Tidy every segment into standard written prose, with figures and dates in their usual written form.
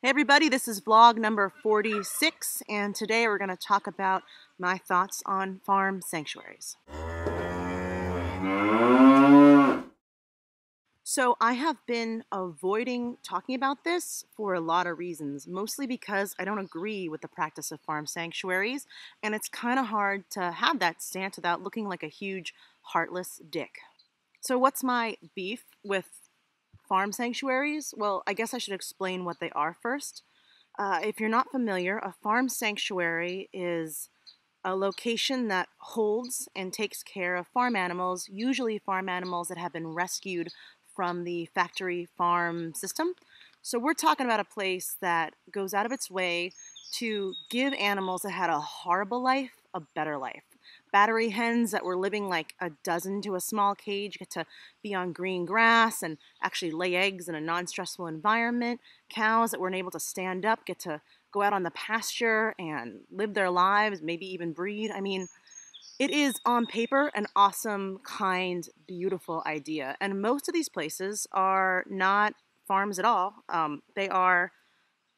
Hey everybody, this is vlog number 46, and today we're going to talk about my thoughts on farm sanctuaries. So I have been avoiding talking about this for a lot of reasons, mostly because I don't agree with the practice of farm sanctuaries, and it's kind of hard to have that stance without looking like a huge heartless dick. So what's my beef with farm sanctuaries? Well, I guess I should explain what they are first. If you're not familiar, a farm sanctuary is a location that holds and takes care of farm animals, usually farm animals that have been rescued from the factory farm system. So we're talking about a place that goes out of its way to give animals that had a horrible life a better life. Battery hens that were living like a dozen to a small cage get to be on green grass and actually lay eggs in a non-stressful environment. Cows that weren't able to stand up get to go out on the pasture and live their lives, maybe even breed. I mean, it is on paper an awesome, kind, beautiful idea. And most of these places are not farms at all. They are,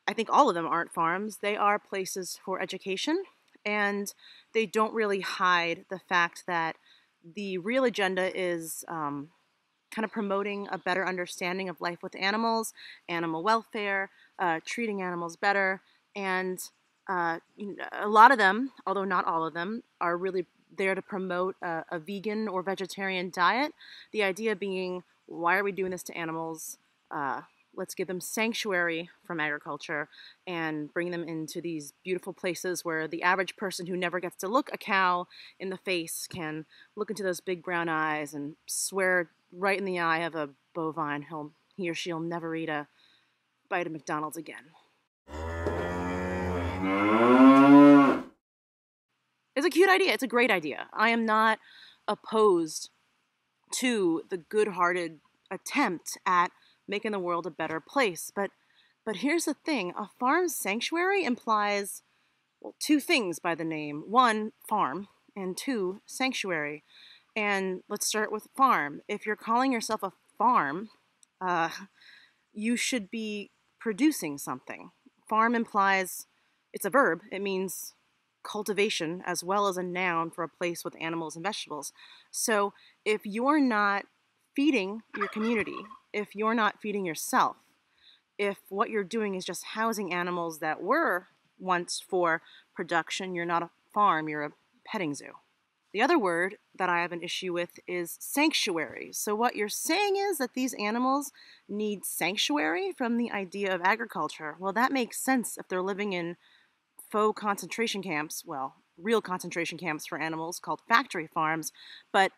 I think all of them aren't farms. They are places for education. And they don't really hide the fact that the real agenda is kind of promoting a better understanding of life with animals, animal welfare, treating animals better. And a lot of them, although not all of them, are really there to promote a vegan or vegetarian diet. The idea being, why are we doing this to animals? Let's give them sanctuary from agriculture and bring them into these beautiful places where the average person who never gets to look a cow in the face can look into those big brown eyes and swear right in the eye of a bovine he or she'll never eat a bite of McDonald's again. It's a cute idea. It's a great idea. I am not opposed to the good-hearted attempt at making the world a better place. But here's the thing. A farm sanctuary implies, well, two things by the name. One, farm, and two, sanctuary. And let's start with farm. If you're calling yourself a farm, uh, you should be producing something. Farm implies, it's a verb. It means cultivation as well as a noun for a place with animals and vegetables. So if you're not feeding your community, if you're not feeding yourself, if what you're doing is just housing animals that were once for production, you're not a farm, you're a petting zoo. The other word that I have an issue with is sanctuary. So what you're saying is that these animals need sanctuary from the idea of agriculture. Well, that makes sense if they're living in faux concentration camps, well, real concentration camps for animals called factory farms, but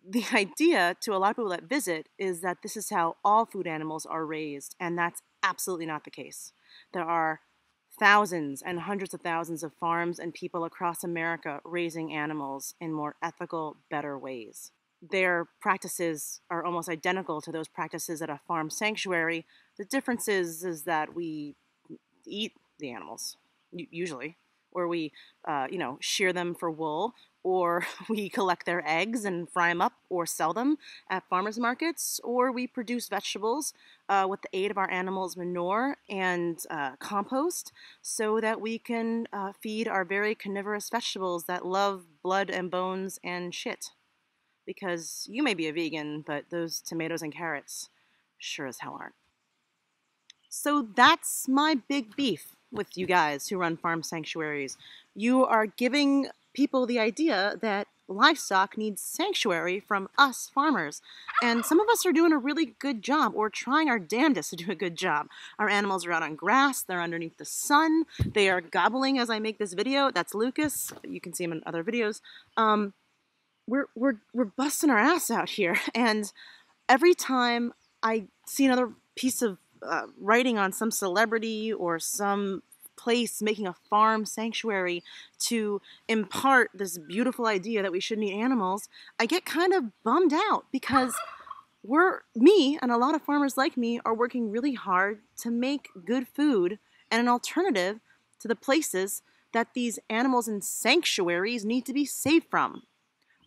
the idea to a lot of people that visit is that this is how all food animals are raised, and that's absolutely not the case. There are thousands and hundreds of thousands of farms and people across America raising animals in more ethical, better ways. Their practices are almost identical to those practices at a farm sanctuary. The difference is that we eat the animals, usually, or we, shear them for wool, or we collect their eggs and fry them up or sell them at farmers markets, or we produce vegetables with the aid of our animals' manure and compost so that we can feed our very carnivorous vegetables that love blood and bones and shit. Because you may be a vegan, but those tomatoes and carrots sure as hell aren't. So that's my big beef with you guys who run farm sanctuaries. You are giving people the idea that livestock needs sanctuary from us farmers. And some of us are doing a really good job, or trying our damnedest to do a good job. Our animals are out on grass, they're underneath the sun, they are gobbling as I make this video. That's Lucas. You can see him in other videos. We're busting our ass out here. And every time I see another piece of writing on some celebrity or some place making a farm sanctuary to impart this beautiful idea that we shouldn't eat animals, I get kind of bummed out because me and a lot of farmers like me are working really hard to make good food and an alternative to the places that these animals in sanctuaries need to be saved from.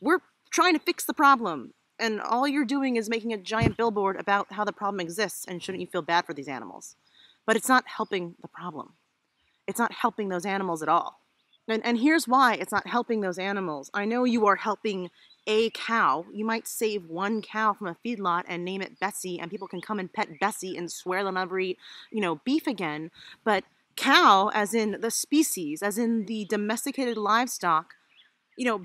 We're trying to fix the problem, and all you're doing is making a giant billboard about how the problem exists, and shouldn't you feel bad for these animals? but it's not helping the problem. It's not helping those animals at all. And here's why it's not helping those animals. I know you are helping a cow. You might save one cow from a feedlot and name it Bessie, and people can come and pet Bessie and swear they'll never eat, beef again. But cow, as in the species, as in the domesticated livestock,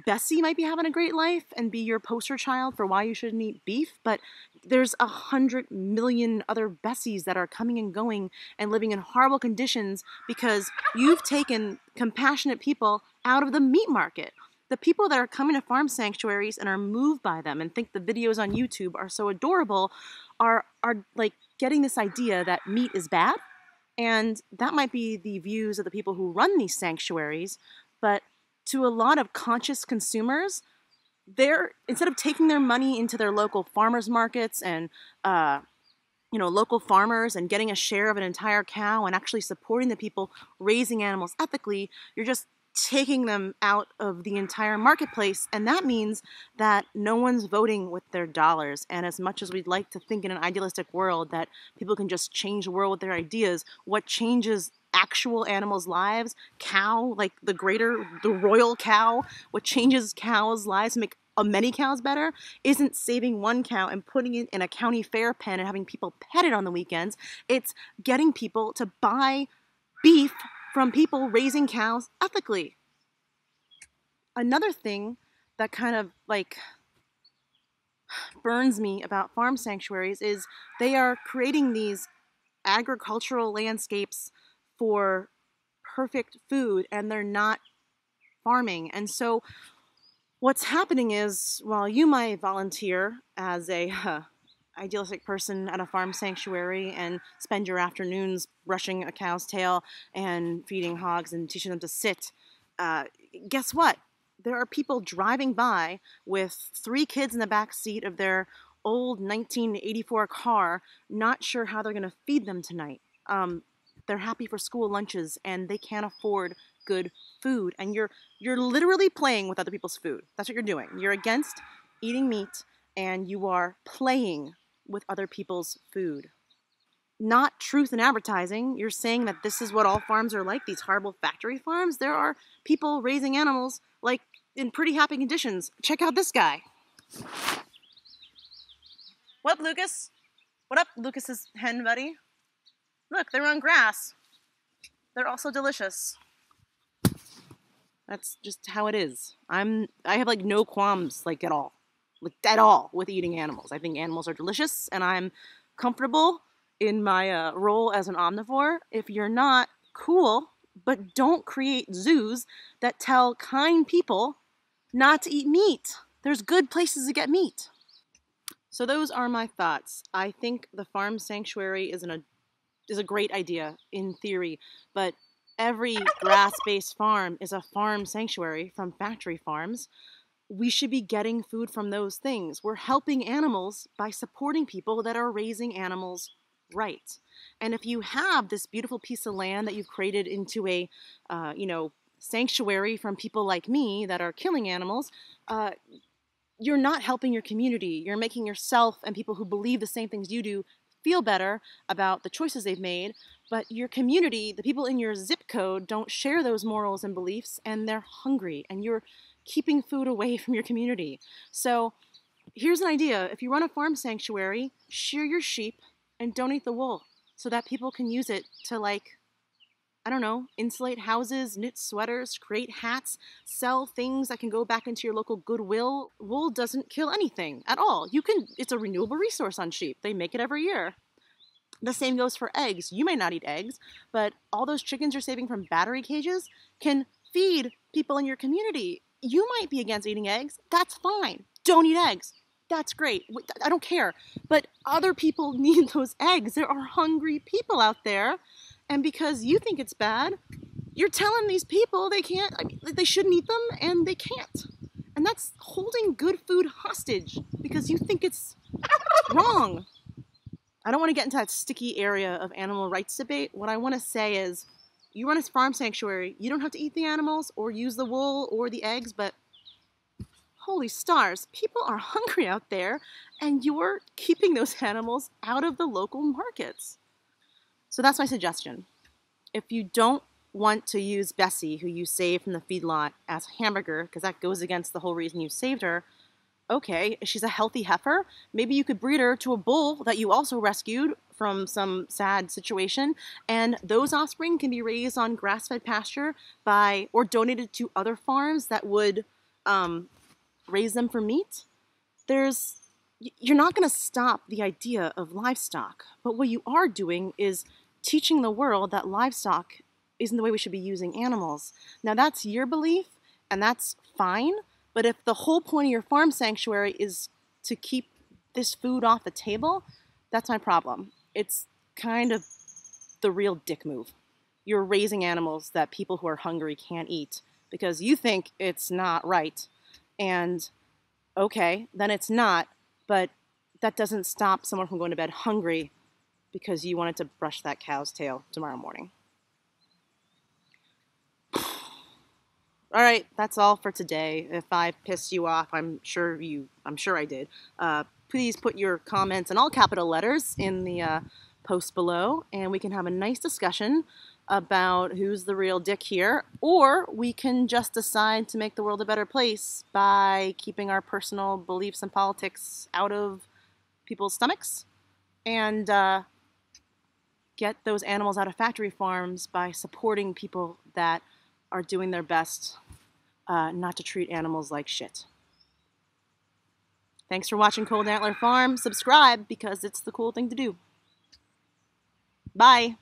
Bessie might be having a great life and be your poster child for why you shouldn't eat beef, but there's 100 million other Bessies that are coming and going and living in horrible conditions because you've taken compassionate people out of the meat market. The people that are coming to farm sanctuaries and are moved by them and think the videos on YouTube are so adorable are like getting this idea that meat is bad. And that might be the views of the people who run these sanctuaries, but to a lot of conscious consumers, they're, instead of taking their money into their local farmers markets and local farmers and getting a share of an entire cow and actually supporting the people raising animals ethically, you're just taking them out of the entire marketplace. And that means that no one's voting with their dollars. And as much as we'd like to think in an idealistic world that people can just change the world with their ideas, what changes actual animals' lives, cow, like the royal cow, what changes cows' lives to make many cows better isn't saving one cow and putting it in a county fair pen and having people pet it on the weekends. It's getting people to buy beef from people raising cows ethically. Another thing that kind of like burns me about farm sanctuaries is they are creating these agricultural landscapes for perfect food, and they're not farming. And so what's happening is, while you might volunteer as a idealistic person at a farm sanctuary and spend your afternoons brushing a cow's tail and feeding hogs and teaching them to sit, guess what? There are people driving by with 3 kids in the back seat of their old 1984 car, not sure how they're going to feed them tonight. They're happy for school lunches and they can't afford good food. And you're literally playing with other people's food. That's what you're doing. You're against eating meat and you are playing with other people's food. Not truth in advertising. You're saying that this is what all farms are like, these horrible factory farms. There are people raising animals like in pretty happy conditions. Check out this guy. What up, Lucas? What up, Lucas's hen buddy? Look, they're on grass. They're also delicious. That's just how it is. I have like no qualms like at all with eating animals. I think animals are delicious and I'm comfortable in my role as an omnivore. If you're not, cool, but don't create zoos that tell kind people not to eat meat. There's good places to get meat. So those are my thoughts. I think the farm sanctuary is a great idea in theory, but every grass-based farm is a farm sanctuary from factory farms. We should be getting food from those things. We're helping animals by supporting people that are raising animals right. And if you have this beautiful piece of land that you've created into a, sanctuary from people like me that are killing animals, you're not helping your community. You're making yourself and people who believe the same things you do feel better about the choices they've made, but your community, the people in your zip code, don't share those morals and beliefs, and they're hungry, and you're keeping food away from your community. So here's an idea. If you run a farm sanctuary, shear your sheep and donate the wool so that people can use it to, like, I don't know, insulate houses, knit sweaters, create hats, sell things that can go back into your local Goodwill. Wool doesn't kill anything at all. It's a renewable resource on sheep. They make it every year. The same goes for eggs. You may not eat eggs, but all those chickens you're saving from battery cages can feed people in your community. You might be against eating eggs. That's fine. Don't eat eggs. That's great. I don't care. But other people need those eggs. There are hungry people out there. And because you think it's bad, you're telling these people they shouldn't eat them and they can't. And that's holding good food hostage because you think it's wrong. I don't want to get into that sticky area of animal rights debate. What I want to say is, you run a farm sanctuary, you don't have to eat the animals or use the wool or the eggs, but holy stars, people are hungry out there and you're keeping those animals out of the local markets. So that's my suggestion. If you don't want to use Bessie, who you saved from the feedlot, as a hamburger, because that goes against the whole reason you saved her, okay, she's a healthy heifer. Maybe you could breed her to a bull that you also rescued from some sad situation, and those offspring can be raised on grass-fed pasture or donated to other farms that would raise them for meat. You're not going to stop the idea of livestock, but what you are doing is teaching the world that livestock isn't the way we should be using animals. Now, that's your belief, and that's fine, but if the whole point of your farm sanctuary is to keep this food off the table, that's my problem. It's kind of the real dick move. You're raising animals that people who are hungry can't eat because you think it's not right. And okay, then it's not, but that doesn't stop someone from going to bed hungry because you wanted to brush that cow's tail tomorrow morning. All right, that's all for today. If I pissed you off, I'm sure I did. Please put your comments in all capital letters in the post below, and we can have a nice discussion about who's the real dick here, or we can just decide to make the world a better place by keeping our personal beliefs and politics out of people's stomachs, and get those animals out of factory farms by supporting people that are doing their best not to treat animals like shit. Thanks for watching Cold Antler Farm. Subscribe because it's the cool thing to do. Bye.